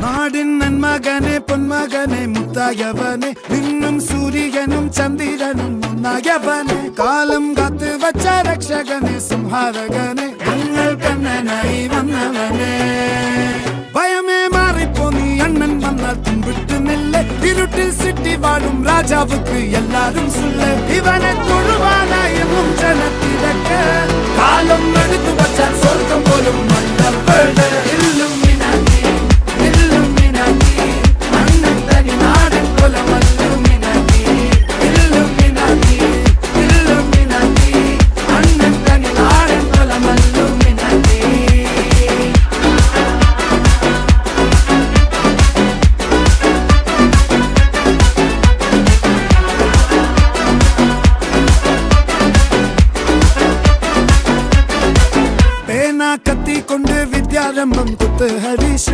നാടിൻ നന്മകനെ പൊന്മകനെ മുത്തായവനെ നിന്നും സൂര്യനും ചന്ദ്രനും ഒന്നായവനെ കാലം കാത്ത് വച്ച രക്ഷകനെ സംഹാരകനെ ഞങ്ങൾ കണ്ണനായി വന്നവനെ ഭയമേ മാറിപ്പോ നീ അണ്ണൻ വന്നാൽ തുമ്പിട്ട് നെല്ല് ഇരുട്ടിൽ സിറ്റി വാഴും രാജാവുക്ക് എല്ലാരും സുല്ല് ഇവനെ തൊഴുവാനായി ജനത്തിരക്ക് കാലം എടുത്തു വച്ചാൽ സ്വർഗം പോലും കത്തി കൊണ്ട് വിദ്യാരംഭം കുത്ത് ഹരീശ